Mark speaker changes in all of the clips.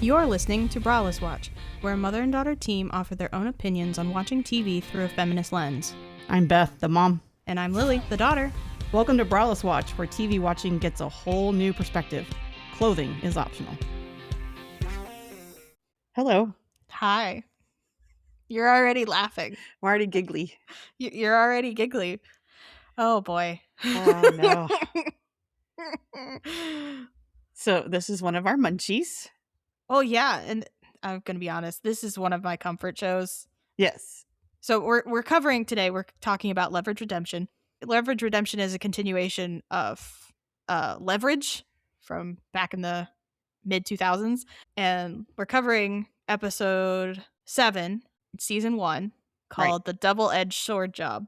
Speaker 1: You're listening to Braless Watch, where a mother and daughter team offer their own opinions on watching TV through a feminist lens.
Speaker 2: I'm Beth, the mom.
Speaker 1: And I'm Lily, the daughter.
Speaker 2: Welcome to Braless Watch, where TV watching gets a whole new perspective. Clothing is optional. Hello.
Speaker 1: Hi. You're already laughing.
Speaker 2: I'm already giggly.
Speaker 1: You're already giggly. Oh, boy.
Speaker 2: Oh, no. So this is one of our munchies.
Speaker 1: Oh, yeah. And I'm going to be honest, this is one of my comfort shows.
Speaker 2: Yes.
Speaker 1: So we're covering today, we're talking about Leverage Redemption. Leverage Redemption is a continuation of Leverage from back in the mid-2000s. And we're covering episode 7, season 1, called The Double-Edged Sword Job.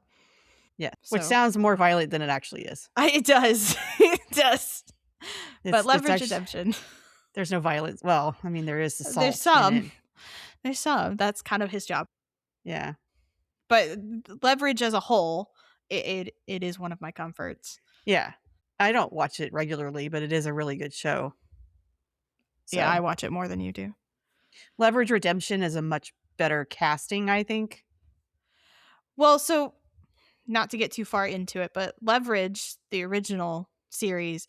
Speaker 2: Yeah, which sounds more violent than it actually is.
Speaker 1: It does. It does. But Leverage Redemption.
Speaker 2: There's no violence. Well, I mean, there is assault.
Speaker 1: There's some. There's some. That's kind of his job.
Speaker 2: Yeah.
Speaker 1: But Leverage as a whole, it is one of my comforts.
Speaker 2: Yeah. I don't watch it regularly, but it is a really good show.
Speaker 1: So. Yeah, I watch it more than you do.
Speaker 2: Leverage Redemption is a much better casting, I think.
Speaker 1: Well, so not to get too far into it, but Leverage, the original series,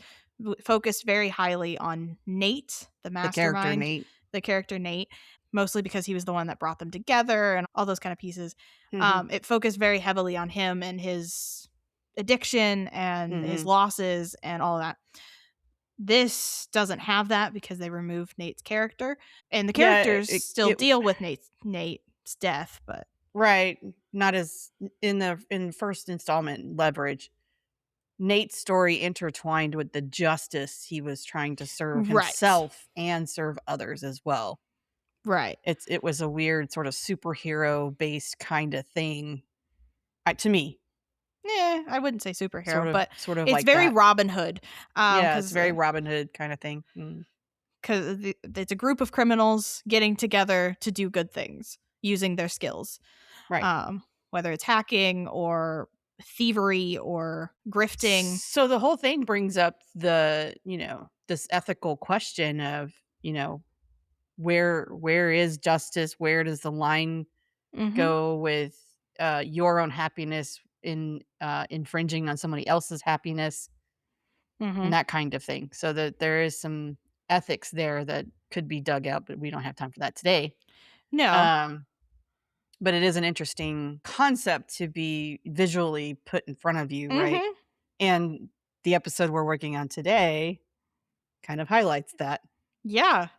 Speaker 1: focused very highly on Nate, the mastermind. The character Nate, mostly because he was the one that brought them together and all those kind of pieces. Mm-hmm. It focused very heavily on him and his addiction and his losses and all of that. This doesn't have that because they removed Nate's character, and the characters still deal with Nate's death, but
Speaker 2: right, not as in first installment Leverage. Nate's story intertwined with the justice he was trying to serve himself and serve others as well.
Speaker 1: Right.
Speaker 2: It was a weird sort of superhero based kind of thing, to me.
Speaker 1: Yeah, I wouldn't say superhero, but
Speaker 2: sort of
Speaker 1: it's
Speaker 2: like
Speaker 1: very
Speaker 2: that.
Speaker 1: Robin Hood.
Speaker 2: Yeah, it's very Robin Hood kind of thing.
Speaker 1: Because it's a group of criminals getting together to do good things using their skills.
Speaker 2: Right.
Speaker 1: Whether it's hacking or thievery or grifting.
Speaker 2: So the whole thing brings up this ethical question of, where is justice? Where does the line go with your own happiness in infringing on somebody else's happiness and that kind of thing. So that there is some ethics there that could be dug out, but we don't have time for that today.
Speaker 1: No.
Speaker 2: But it is an interesting concept to be visually put in front of you, right? And the episode we're working on today kind of highlights that.
Speaker 1: Yeah.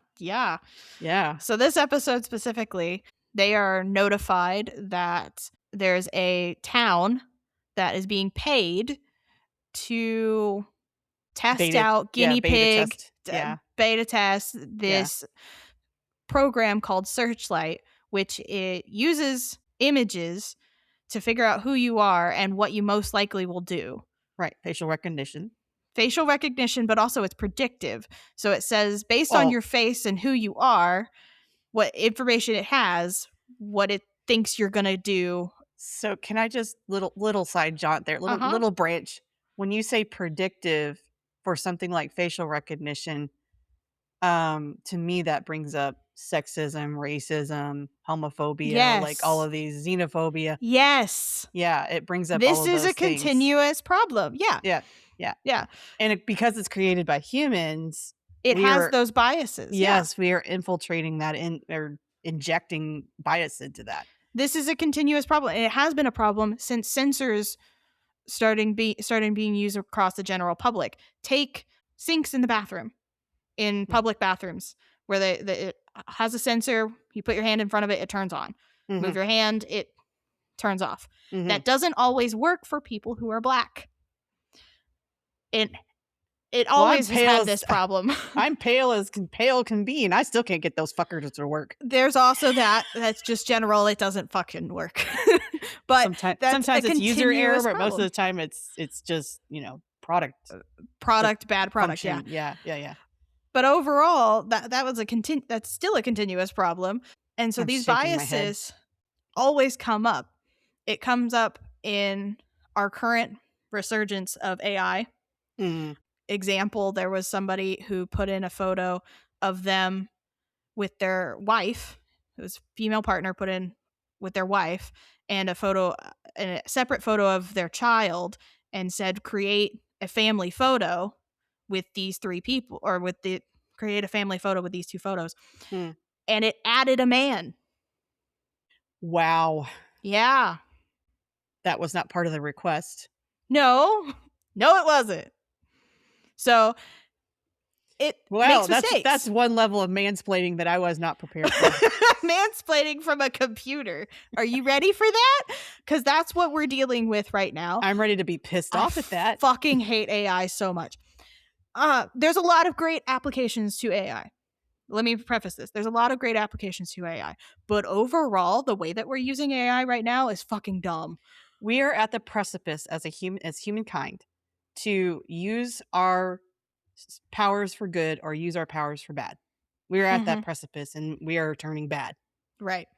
Speaker 1: So this episode specifically, they are notified that there's a town that is being paid to test out guinea pig, beta test this program called Searchlight, which it uses images to figure out who you are and what you most likely will do.
Speaker 2: Right. Facial recognition,
Speaker 1: but also it's predictive. So it says based on your face and who you are, what information it has, what it thinks you're going to do.
Speaker 2: So can I just little side jaunt there, little branch. When you say predictive for something like facial recognition, to me that brings up sexism, racism, homophobia, like all of these, xenophobia.
Speaker 1: Yes.
Speaker 2: Yeah, it brings up
Speaker 1: this
Speaker 2: all of those
Speaker 1: is a
Speaker 2: things.
Speaker 1: Continuous problem. Yeah.
Speaker 2: And because it's created by humans,
Speaker 1: it has those biases.
Speaker 2: Yes, we are infiltrating that or injecting bias into that.
Speaker 1: This is a continuous problem, and it has been a problem since sensors starting being used across the general public. Take sinks in the bathroom, in public bathrooms, where it has a sensor. You put your hand in front of it, it turns on. Move your hand, it turns off. That doesn't always work for people who are black. It always has had this problem.
Speaker 2: I'm pale as pale can be, and I still can't get those fuckers to work.
Speaker 1: There's also that's just general. It doesn't fucking work. But
Speaker 2: sometimes it's user error, but most of the time it's just bad product.
Speaker 1: Function.
Speaker 2: Yeah.
Speaker 1: But overall, that's still a continuous problem, and so these biases always come up. It comes up in our current resurgence of AI. Example, there was somebody who put in a photo of them with their wife. It was female partner put in with their wife, and a separate photo of their child, and said, create a family photo with these three people, or create a family photo with these two photos. And it added a man.
Speaker 2: Wow.
Speaker 1: Yeah.
Speaker 2: That was not part of the request.
Speaker 1: No, it wasn't. So it makes mistakes.
Speaker 2: That's one level of mansplaining that I was not prepared for.
Speaker 1: Mansplaining from a computer. Are you ready for that? Because that's what we're dealing with right now.
Speaker 2: I'm ready to be pissed off at that.
Speaker 1: Fucking hate AI so much. There's a lot of great applications to AI. Let me preface this. There's a lot of great applications to AI. But overall, the way that we're using AI right now is fucking dumb.
Speaker 2: We are at the precipice as humankind to use our powers for good or use our powers for bad. We are at that precipice, and we are turning bad.
Speaker 1: Right.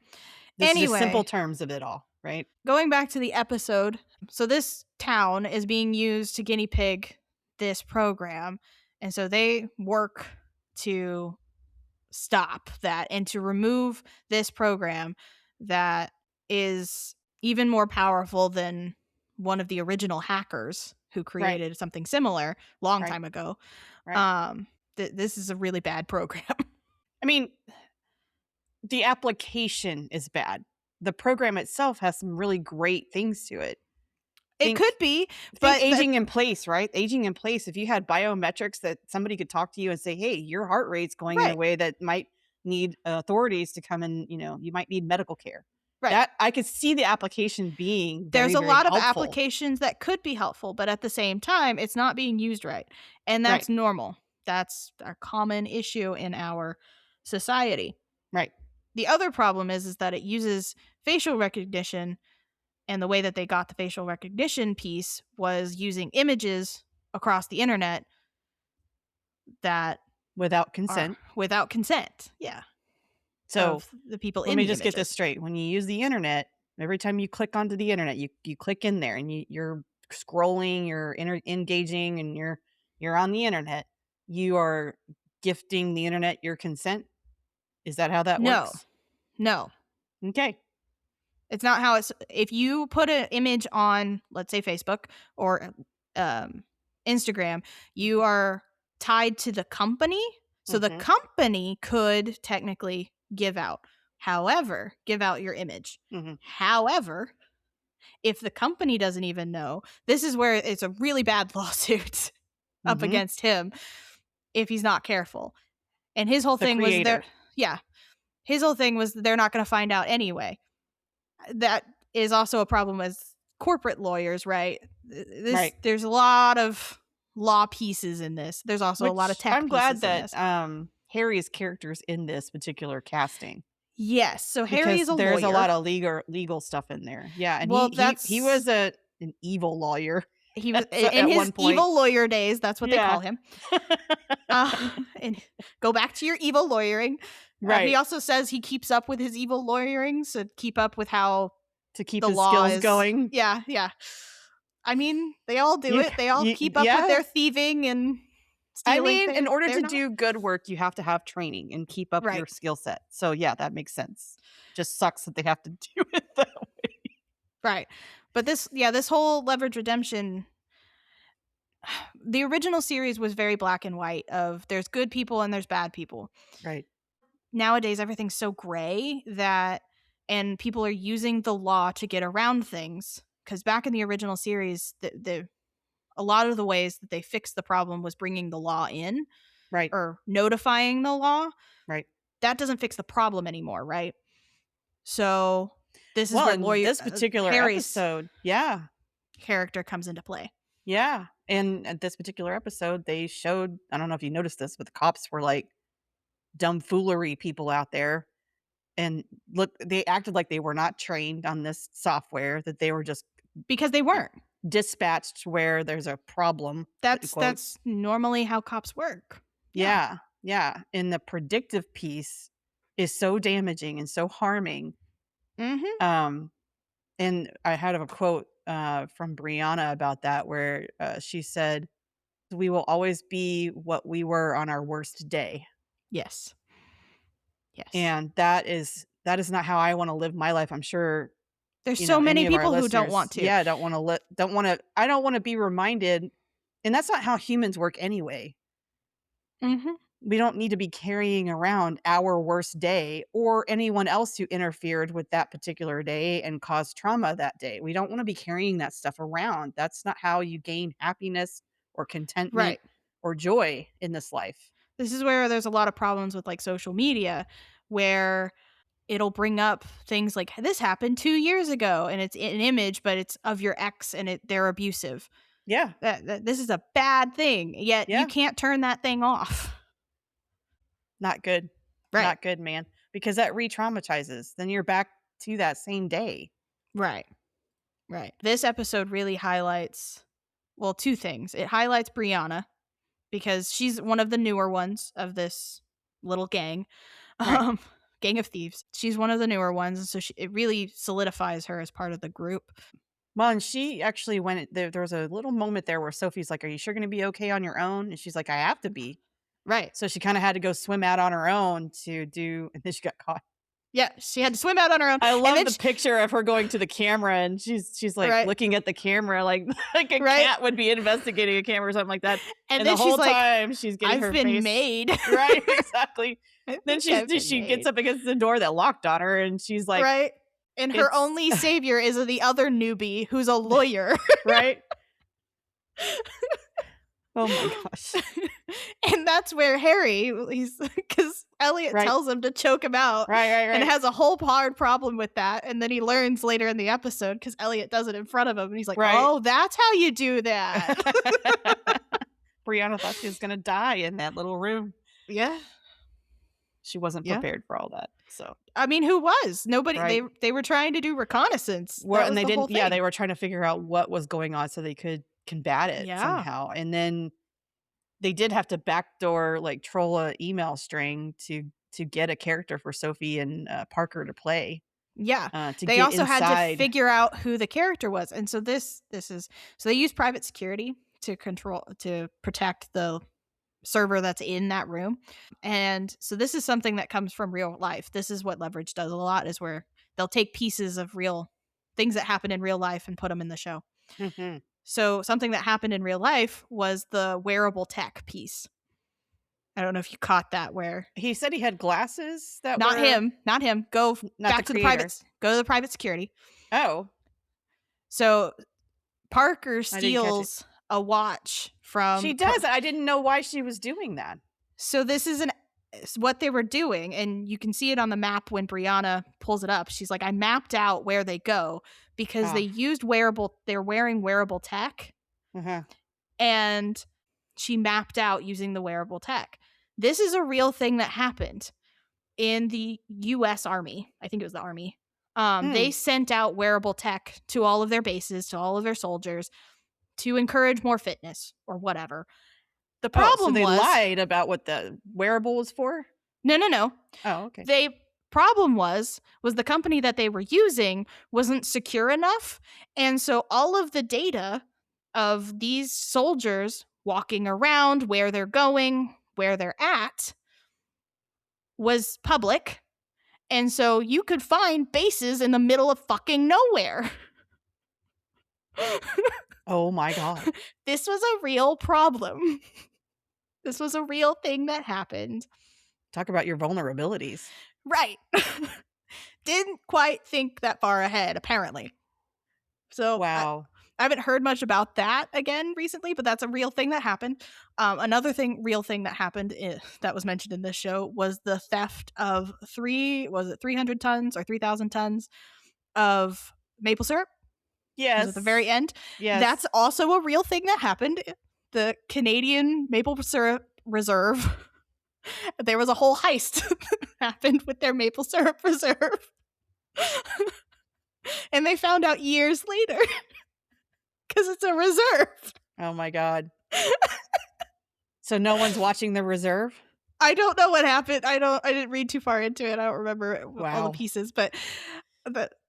Speaker 2: This is the simple terms of it all, right?
Speaker 1: Going back to the episode. So this town is being used to guinea pig this program. And so they work to stop that and to remove this program that is even more powerful than one of the original hackers who created something similar long time ago. This is a really bad program.
Speaker 2: I mean, the application is bad. The program itself has some really great things to it.
Speaker 1: It could be, but
Speaker 2: aging in place, right? Aging in place. If you had biometrics that somebody could talk to you and say, hey, your heart rate's going in a way that might need authorities to come and, you might need medical care. Right. That I could see the application being
Speaker 1: there's a lot
Speaker 2: helpful.
Speaker 1: of applications that could be helpful, but at the same time, it's not being used right. And that's normal. That's a common issue in our society.
Speaker 2: Right.
Speaker 1: The other problem is that it uses facial recognition, and the way that they got the facial recognition piece was using images across the internet that
Speaker 2: without consent.
Speaker 1: Yeah.
Speaker 2: So
Speaker 1: the people
Speaker 2: let me just get this straight. When you use the internet, every time you click onto the internet, you click in there and you're scrolling, you're engaging, and you're on the internet. You are gifting the internet your consent. Is that how that works?
Speaker 1: No.
Speaker 2: Okay.
Speaker 1: It's not how it's. If you put an image on, let's say, Facebook or Instagram, you are tied to the company. So the company could technically give out your image. However, if the company doesn't even know, this is where it's a really bad lawsuit up against him if he's not careful. And his whole thing was his whole thing was they're not going to find out anyway. That is also a problem with corporate lawyers, right? There's a lot of law pieces in this. There's also a lot of tech pieces.
Speaker 2: I'm glad that Harry's character's in this particular casting.
Speaker 1: Yes, so Harry is a lawyer.
Speaker 2: There's a lot of legal stuff in there. Yeah, and he was an evil lawyer.
Speaker 1: He was in his evil lawyer days. That's what they call him. And go back to your evil lawyering. Right. He also says he keeps up with his evil lawyering, so keep up with how
Speaker 2: to keep his skills going.
Speaker 1: Yeah. I mean, they all do it. They all keep up with their thieving and stealing.
Speaker 2: I mean, in order to do good work, you have to have training and keep up your skill set. So yeah, that makes sense. Just sucks that they have to do it that way.
Speaker 1: Right. But this whole Leverage Redemption, the original series was very black and white of there's good people and there's bad people.
Speaker 2: Right.
Speaker 1: Nowadays, everything's so gray and people are using the law to get around things. Because back in the original series, a lot of the ways that they fixed the problem was bringing the law in.
Speaker 2: Right.
Speaker 1: Or notifying the law.
Speaker 2: Right.
Speaker 1: That doesn't fix the problem anymore, right? So this is where
Speaker 2: this particular episode,
Speaker 1: character comes into play.
Speaker 2: Yeah. And at this particular episode, they showed, I don't know if you noticed this, but the cops were like dumb foolery people out there. And look, they acted like they were not trained on this software, that they were just
Speaker 1: because they weren't
Speaker 2: dispatched where there's a problem.
Speaker 1: That's normally how cops work.
Speaker 2: Yeah. And the predictive piece is so damaging and so harming. And I had a quote from Brianna about that, where she said, "We will always be what we were on our worst day."
Speaker 1: Yes. Yes.
Speaker 2: And that is not how I want to live my life. I'm sure
Speaker 1: there's so many people who don't want to.
Speaker 2: Yeah, I don't want to be reminded. And that's not how humans work anyway.
Speaker 1: Mm-hmm.
Speaker 2: We don't need to be carrying around our worst day or anyone else who interfered with that particular day and caused trauma that day. We don't want to be carrying that stuff around. That's not how you gain happiness or contentment or joy in this life.
Speaker 1: This is where there's a lot of problems with like social media, where it'll bring up things like, this happened 2 years ago, and it's an image, but it's of your ex, and they're abusive.
Speaker 2: Yeah.
Speaker 1: This is a bad thing, yet you can't turn that thing off.
Speaker 2: Not good.
Speaker 1: Right.
Speaker 2: Not good, man. Because that re-traumatizes. Then you're back to that same day.
Speaker 1: Right. This episode really highlights, well, two things. It highlights Brianna, because she's one of the newer ones of this little gang.
Speaker 2: Right.
Speaker 1: Gang of thieves. She's one of the newer ones, and so it really solidifies her as part of the group.
Speaker 2: Well, and she actually went, there was a little moment there where Sophie's like, are you sure going to be okay on your own? And she's like, I have to be.
Speaker 1: Right.
Speaker 2: So she kind of had to go swim out on her own and then she got caught.
Speaker 1: Yeah, she had to swim out on her own.
Speaker 2: I love the picture of her going to the camera, and she's like looking at the camera like a cat would be investigating a camera or something like that. And the whole time she's getting her face.
Speaker 1: I've been made.
Speaker 2: Right, exactly. Then she gets up against the door that locked on her, and she's like,
Speaker 1: right. And her only savior is the other newbie who's a lawyer.
Speaker 2: Right. Oh my gosh.
Speaker 1: And that's where Harry, because Elliot tells him to choke him out.
Speaker 2: Right.
Speaker 1: And has a whole hard problem with that. And then he learns later in the episode, because Elliot does it in front of him. And he's like, oh, that's how you do that.
Speaker 2: Brianna thought she was going to die in that little room.
Speaker 1: Yeah.
Speaker 2: She wasn't prepared for all that. So,
Speaker 1: I mean, who was? Nobody. They were trying to do reconnaissance.
Speaker 2: And they didn't. Yeah, they were trying to figure out what was going on so they could combat it somehow. And then they did have to backdoor, like, troll a email string to get a character for Sophie and Parker to play.
Speaker 1: Yeah. They also had to figure out who the character was. And so this is, so they use private security to protect the server that's in that room. And so this is something that comes from real life. This is what Leverage does a lot, is where they'll take pieces of real things that happen in real life and put them in the show.
Speaker 2: Mm-hmm.
Speaker 1: So something that happened in real life was the wearable tech piece. I don't know if you caught that, where
Speaker 2: he said he had glasses that
Speaker 1: not him. Go back to the private security.
Speaker 2: Oh.
Speaker 1: So Parker steals a watch from...
Speaker 2: She does. I didn't know why she was doing that.
Speaker 1: So this is what they were doing, and you can see it on the map when Brianna pulls it up. She's like, I mapped out where they go, because they used they're wearing wearable tech.
Speaker 2: Uh-huh.
Speaker 1: And she mapped out using the wearable tech. This is a real thing that happened in the U.S. Army. I think it was the Army. They sent out wearable tech to all of their bases, to all of their soldiers, to encourage more fitness or whatever. The problem
Speaker 2: so they lied about what the wearable was for?
Speaker 1: No.
Speaker 2: Oh, okay.
Speaker 1: The problem was the company that they were using wasn't secure enough. And so all of the data of these soldiers walking around, where they're going, where they're at, was public. And so you could find bases in the middle of fucking nowhere.
Speaker 2: Oh my God.
Speaker 1: This was a real problem. This was a real thing that happened.
Speaker 2: Talk about your vulnerabilities.
Speaker 1: Right. Didn't quite think that far ahead, apparently. So
Speaker 2: wow.
Speaker 1: I haven't heard much about that again recently, but that's a real thing that happened. Another real thing that happened that was mentioned in this show was the theft of 300 tons or 3,000 tons of maple syrup?
Speaker 2: Yes.
Speaker 1: At the very end?
Speaker 2: Yes.
Speaker 1: That's also a real thing that happened. The Canadian Maple Syrup Reserve. There was a whole heist that happened with their maple syrup reserve. And they found out years later. Because it's a reserve.
Speaker 2: Oh my God. So no one's watching the reserve?
Speaker 1: I don't know what happened. I didn't read too far into it. I don't remember all the pieces, but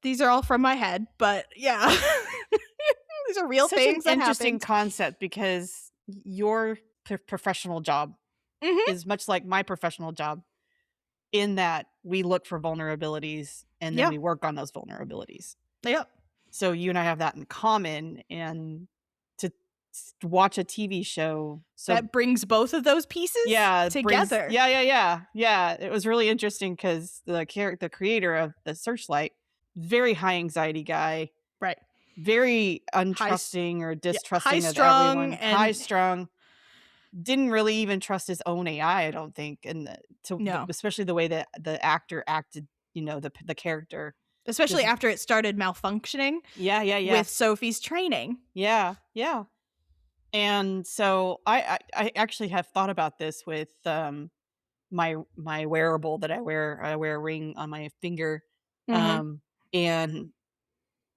Speaker 1: these are all from my head. But yeah. These are real things that happened.
Speaker 2: Interesting concept, because your professional job is much like my professional job. in that we look for vulnerabilities and then we work on those vulnerabilities.
Speaker 1: Yep.
Speaker 2: So you and I have that in common, and to watch a TV show
Speaker 1: that brings both of those pieces together.
Speaker 2: Yeah. It was really interesting because the creator of the Searchlight, very high anxiety guy,
Speaker 1: right?
Speaker 2: Very untrusting or distrusting of everyone. High strung. Didn't really even trust his own AI, I don't think, and especially the way that the actor acted, the character.
Speaker 1: Especially after it started malfunctioning.
Speaker 2: Yeah.
Speaker 1: With Sophie's training.
Speaker 2: Yeah. And so I actually have thought about this with my wearable that I wear. I wear a ring on my finger, and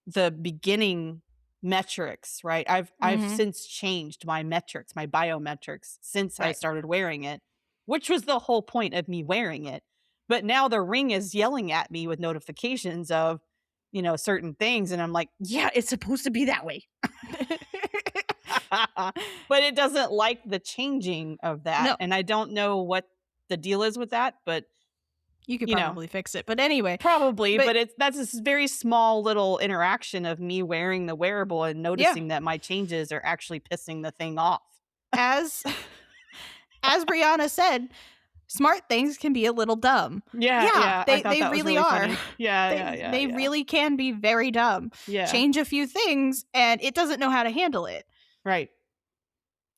Speaker 2: the beginning metrics, right? I've since changed my metrics, my biometrics, since I started wearing it, which was the whole point of me wearing it. But now the ring is yelling at me with notifications of, certain things, and I'm like, yeah, it's supposed to be that way. But it doesn't like the changing of that. No. And I don't know what the deal is with that, but
Speaker 1: you could probably fix it. But anyway.
Speaker 2: Probably, but that's this very small little interaction of me wearing the wearable and noticing that my changes are actually pissing the thing off.
Speaker 1: As Brianna said, smart things can be a little dumb.
Speaker 2: Yeah.
Speaker 1: They really are.
Speaker 2: Funny. Yeah.
Speaker 1: They really can be very dumb.
Speaker 2: Yeah.
Speaker 1: Change a few things and it doesn't know how to handle it.
Speaker 2: Right.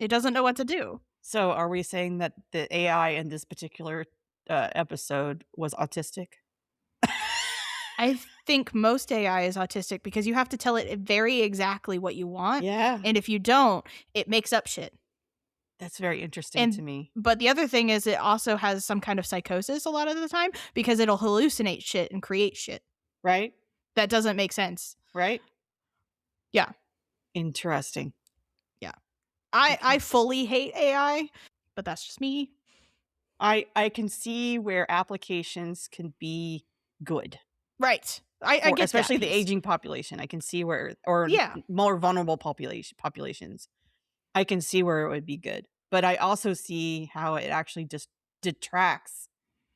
Speaker 1: It doesn't know what to do.
Speaker 2: So are we saying that the AI in this particular episode was autistic?
Speaker 1: I think most AI is autistic because you have to tell it very exactly what you want.
Speaker 2: Yeah.
Speaker 1: And if you don't, it makes up shit.
Speaker 2: That's very interesting to me.
Speaker 1: But the other thing is it also has some kind of psychosis a lot of the time because it'll hallucinate shit and create shit.
Speaker 2: Right.
Speaker 1: That doesn't make sense.
Speaker 2: Right.
Speaker 1: Yeah.
Speaker 2: Interesting.
Speaker 1: Yeah. I fully hate AI, but that's just me.
Speaker 2: I can see where applications can be good.
Speaker 1: Right. I get
Speaker 2: especially the aging population. I can see where, or more vulnerable populations. I can see where it would be good. But I also see how it actually just detracts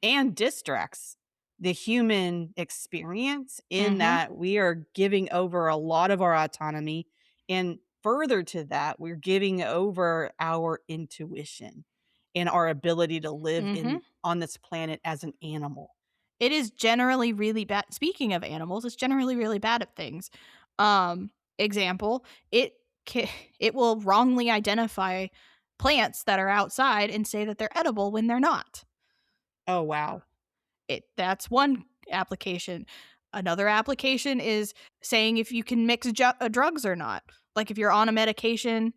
Speaker 2: and distracts the human experience in that we are giving over a lot of our autonomy. And further to that, we're giving over our intuition and our ability to live on this planet as an animal.
Speaker 1: It is generally really bad. Speaking of animals, it's generally really bad at things. Example, it will wrongly identify plants that are outside and say that they're edible when they're not.
Speaker 2: Oh, wow.
Speaker 1: That's one application. Another application is saying if you can mix drugs or not. Like if you're on a medication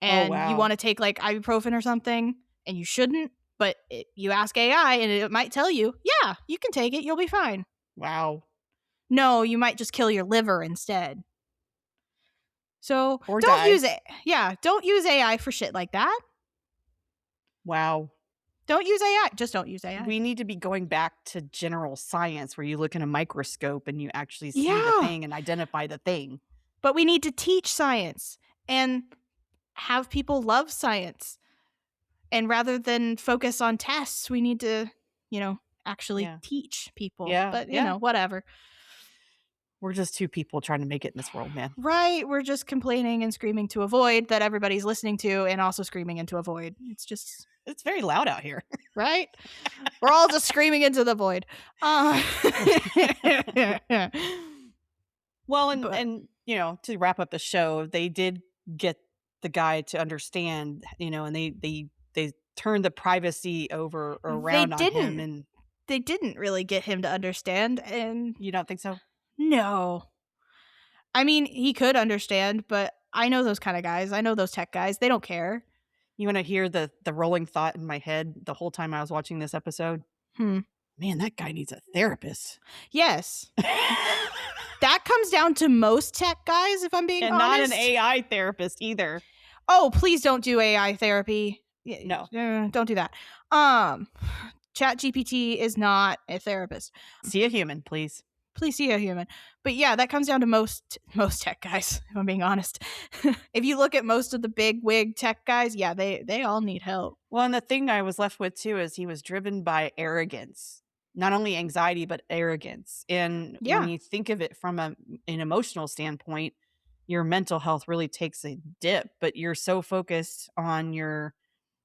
Speaker 1: and you want to take like ibuprofen or something and you shouldn't, but you ask AI and it might tell you, yeah, you can take it. You'll be fine.
Speaker 2: Wow.
Speaker 1: No, you might just kill your liver instead. So don't use it. Yeah, don't use AI for shit like that.
Speaker 2: Wow.
Speaker 1: Don't use AI. Just don't use AI.
Speaker 2: We need to be going back to general science where you look in a microscope and you actually see the thing and identify the thing.
Speaker 1: But we need to teach science and have people love science. And rather than focus on tests, we need to, actually teach people.
Speaker 2: Yeah.
Speaker 1: But, whatever.
Speaker 2: We're just two people trying to make it in this world, man.
Speaker 1: Right. We're just complaining and screaming to a void that everybody's listening to and also screaming into a void.
Speaker 2: It's very loud out here.
Speaker 1: Right? We're all just screaming into the void.
Speaker 2: Well, and to wrap up the show, they did get the guy to understand, and they turned the privacy around on him, and
Speaker 1: they didn't really get him to understand. And
Speaker 2: you don't think so?
Speaker 1: No. I mean, he could understand, but I know those kind of guys. I know those tech guys. They don't care.
Speaker 2: You want to hear the rolling thought in my head the whole time I was watching this episode? Man, that guy needs a therapist.
Speaker 1: Yes. That comes down to most tech guys, if I'm being honest.
Speaker 2: And not an AI therapist either.
Speaker 1: Oh, please don't do AI therapy.
Speaker 2: No.
Speaker 1: Don't do that. ChatGPT is not a therapist.
Speaker 2: See a human, please.
Speaker 1: Please see a human. But yeah, that comes down to most tech guys, if I'm being honest. If you look at most of the big wig tech guys, they all need help.
Speaker 2: Well, and the thing I was left with too is he was driven by arrogance. not only anxiety, but arrogance. And when you think of it from an emotional standpoint, your mental health really takes a dip, but you're so focused on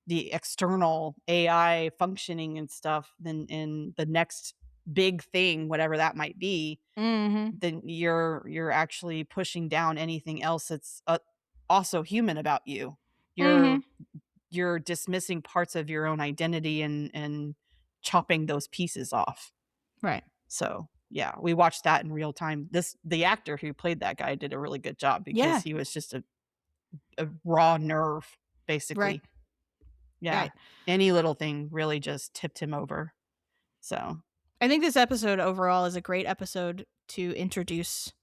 Speaker 2: the external AI functioning and stuff, then in the next big thing, whatever that might be, then you're actually pushing down anything else that's also human about you. You're dismissing parts of your own identity and chopping those pieces off.
Speaker 1: Right.
Speaker 2: So yeah, we watched that in real time. The actor who played that guy did a really good job because he was just a raw nerve, basically.
Speaker 1: Right.
Speaker 2: Yeah. Right. Any little thing really just tipped him over. So
Speaker 1: I think this episode overall is a great episode to introduce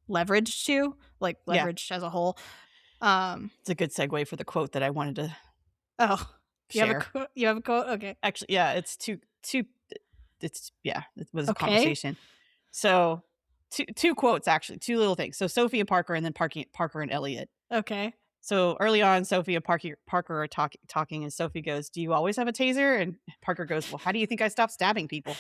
Speaker 1: Leverage to, like Leverage as a whole.
Speaker 2: It's a good segue for the quote that I wanted to
Speaker 1: share. You have a quote? Okay.
Speaker 2: Actually, yeah, it was a conversation. So two quotes, actually, two little things. So Sophie and Parker, and then Parker and Elliot.
Speaker 1: Okay.
Speaker 2: So early on, Sophie and Parker are talking, and Sophie goes, "Do you always have a taser?" And Parker goes, "Well, how do you think I stopped stabbing people?"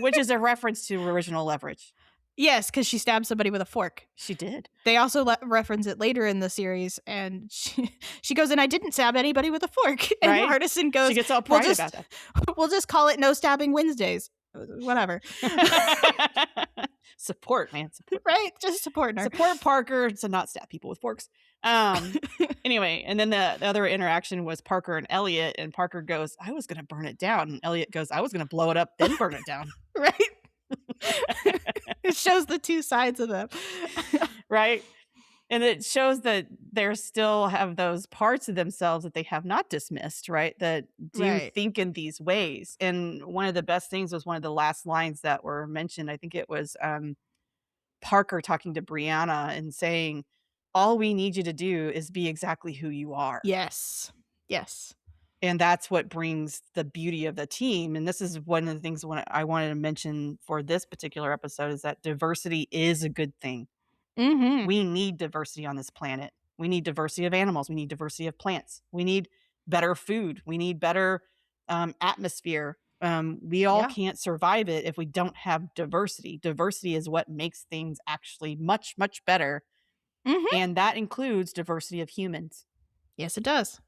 Speaker 2: Which is a reference to original Leverage.
Speaker 1: Yes, because she stabbed somebody with a fork.
Speaker 2: She did.
Speaker 1: They also reference it later in the series, and she goes, "And I didn't stab anybody with a fork." And
Speaker 2: right?
Speaker 1: Hardison goes,
Speaker 2: she gets all pride about that.
Speaker 1: We'll just call it No Stabbing Wednesdays. Whatever.
Speaker 2: Support, man. Support.
Speaker 1: Right? Just support her.
Speaker 2: Support Parker to not stab people with forks. Anyway, and then the other interaction was Parker and Elliot, and Parker goes, "I was going to burn it down." And Elliot goes, "I was going to blow it up, then burn it down."
Speaker 1: Right? It shows the two sides of them.
Speaker 2: Right? And it shows that they still have those parts of themselves that they have not dismissed, right? That do think in these ways. And one of the best things was one of the last lines that were mentioned. I think it was Parker talking to Brianna and saying, "All we need you to do is be exactly who you are."
Speaker 1: Yes. Yes.
Speaker 2: And that's what brings the beauty of the team. And this is one of the things I wanted to mention for this particular episode, is that diversity is a good thing. We need diversity on this planet. We need diversity of animals. We need diversity of plants. We need better food. We need better atmosphere. We all can't survive it if we don't have diversity. Diversity is what makes things actually much, much better. And that includes diversity of humans.
Speaker 1: Yes, it does.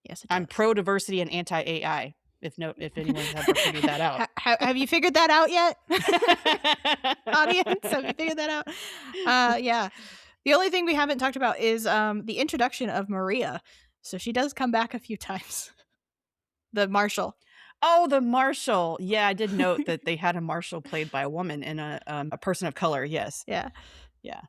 Speaker 1: Yes, it does.
Speaker 2: I'm pro-diversity and anti-AI. If anyone's ever figured that out.
Speaker 1: Have you figured that out yet? Audience, have you figured that out? Yeah. The only thing we haven't talked about is the introduction of Maria. So she does come back a few times. The Marshal.
Speaker 2: Oh, the Marshal. Yeah, I did note that they had a Marshal played by a woman and a person of color. Yes.
Speaker 1: Yeah.
Speaker 2: Yeah.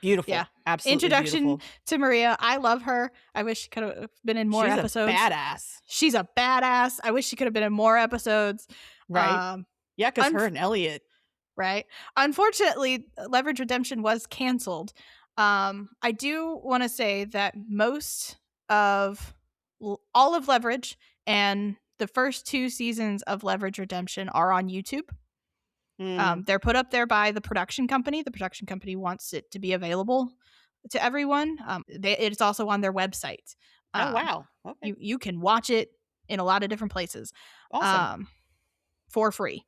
Speaker 2: Beautiful. Yeah. Absolutely
Speaker 1: introduction
Speaker 2: beautiful.
Speaker 1: To Maria. I love her. I wish she could have been in more episodes.
Speaker 2: She's a badass.
Speaker 1: She's a badass. I wish she could have been in more episodes.
Speaker 2: Right. Yeah, because her and Elliot.
Speaker 1: Right. Unfortunately, Leverage Redemption was canceled. I do want to say that all of Leverage and the first 2 seasons of Leverage Redemption are on YouTube. They're put up there by the production company. The production company wants it to be available to everyone. It's also on their website.
Speaker 2: Oh, wow. Okay.
Speaker 1: You can watch it in a lot of different places.
Speaker 2: Awesome.
Speaker 1: For free.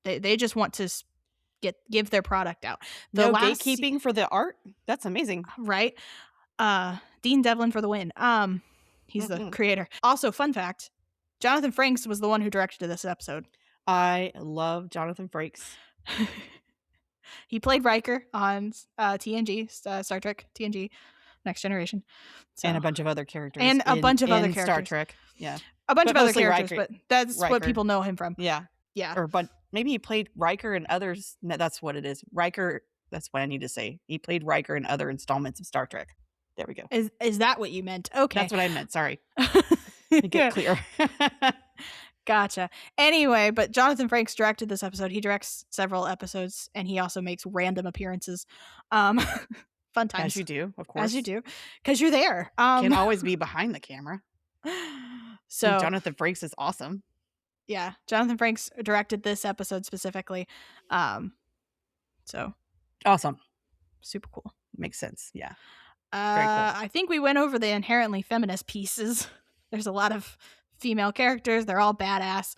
Speaker 1: They just want to give their product out.
Speaker 2: No gatekeeping for the art? That's amazing.
Speaker 1: Right? Dean Devlin for the win. He's the creator. Also, fun fact, Jonathan Frakes was the one who directed this episode.
Speaker 2: I love Jonathan Frakes.
Speaker 1: He played Riker on TNG, Star Trek, TNG, Next Generation. So.
Speaker 2: And a bunch of other characters.
Speaker 1: And a bunch of other characters.
Speaker 2: Star Trek, yeah.
Speaker 1: A bunch of other characters, but that's what people know him from.
Speaker 2: Yeah.
Speaker 1: Yeah.
Speaker 2: But maybe he played Riker and others. No, that's what it is. Riker, that's what I need to say. He played Riker in other installments of Star Trek. There we go.
Speaker 1: Is that what you meant? Okay.
Speaker 2: That's what I meant. Sorry. To get clear.
Speaker 1: Gotcha. Anyway, but Jonathan Frakes directed this episode. He directs several episodes, and he also makes random appearances. Fun times.
Speaker 2: As you do, of course.
Speaker 1: As you do. Because you're there.
Speaker 2: Can always be behind the camera.
Speaker 1: So
Speaker 2: and Jonathan Frakes is awesome.
Speaker 1: Yeah. Jonathan Frakes directed this episode specifically. So.
Speaker 2: Awesome.
Speaker 1: Super cool.
Speaker 2: Makes sense. Yeah.
Speaker 1: Very cool. I think we went over the inherently feminist pieces. There's a lot of female characters. They're all badass.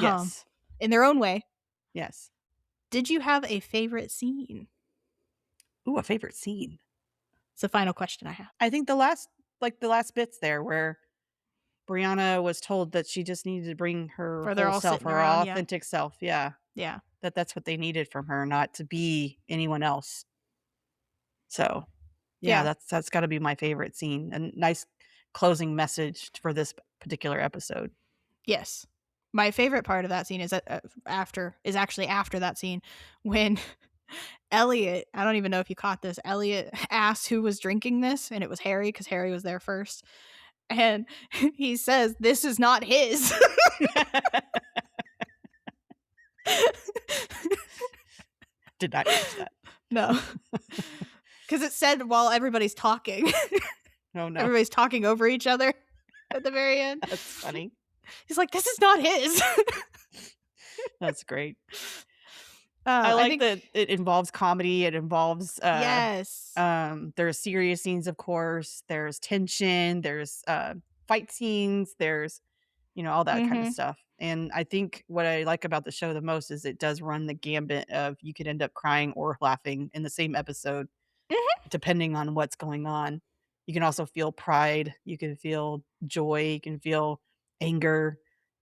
Speaker 2: Yes.
Speaker 1: in their own way.
Speaker 2: Yes.
Speaker 1: Did you have a favorite scene?
Speaker 2: Ooh, a favorite scene.
Speaker 1: It's the final question I have.
Speaker 2: I think the last bits there where Brianna was told that she just needed to bring her whole self, her authentic self. Yeah.
Speaker 1: Yeah.
Speaker 2: That's what they needed from her, not to be anyone else. So, yeah. that's got to be my favorite scene. A nice closing message for this particular episode.
Speaker 1: Yes. My favorite part of that scene is actually after that scene when Elliot, I don't even know if you caught this, Elliot asked who was drinking this, and it was Harry because Harry was there first. And he says, "This is not his."
Speaker 2: Did not catch that.
Speaker 1: No. Because it said while everybody's talking.
Speaker 2: Oh, no.
Speaker 1: Everybody's talking over each other at the very end.
Speaker 2: That's funny.
Speaker 1: He's like, "This is not his."
Speaker 2: That's great. I like that it involves comedy. It involves
Speaker 1: yes.
Speaker 2: There's serious scenes, of course. There's tension. There's fight scenes. There's all that kind of stuff. And I think what I like about the show the most is it does run the gambit of you could end up crying or laughing in the same episode, depending on what's going on. You can also feel pride. You can feel joy. You can feel anger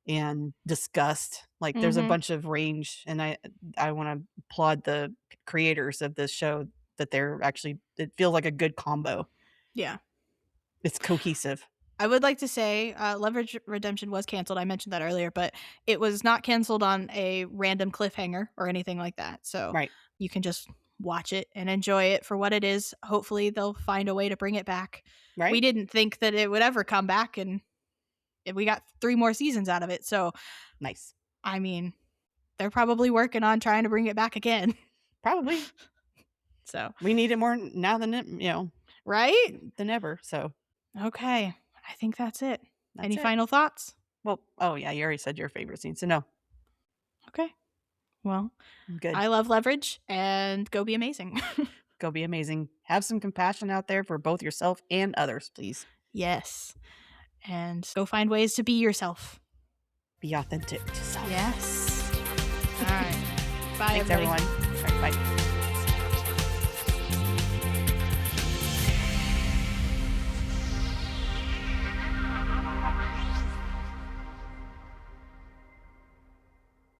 Speaker 2: and disgust. Like there's a bunch of range, and I want to applaud the creators of this show that it feels like a good combo.
Speaker 1: Yeah.
Speaker 2: It's cohesive.
Speaker 1: I would like to say Leverage Redemption was canceled. I mentioned that earlier, but it was not canceled on a random cliffhanger or anything like that. So you can just watch it and enjoy it for what it is. Hopefully they'll find a way to bring it back. Right. We didn't think that it would ever come back, and we got 3 more seasons out of it. So
Speaker 2: nice.
Speaker 1: I mean, they're probably working on trying to bring it back again.
Speaker 2: Probably.
Speaker 1: So
Speaker 2: we need it more now than
Speaker 1: right?
Speaker 2: Than ever. So
Speaker 1: okay. I think that's it. Any final thoughts?
Speaker 2: Well, oh yeah, you already said your favorite scene, so no.
Speaker 1: Okay. Well,
Speaker 2: good.
Speaker 1: I love Leverage, and go be amazing.
Speaker 2: Go be amazing. Have some compassion out there for both yourself and others, please.
Speaker 1: Yes. And go find ways to be yourself.
Speaker 2: Be authentic to self.
Speaker 1: Yes. All right. Bye,
Speaker 2: Thanks, everyone. All right, bye.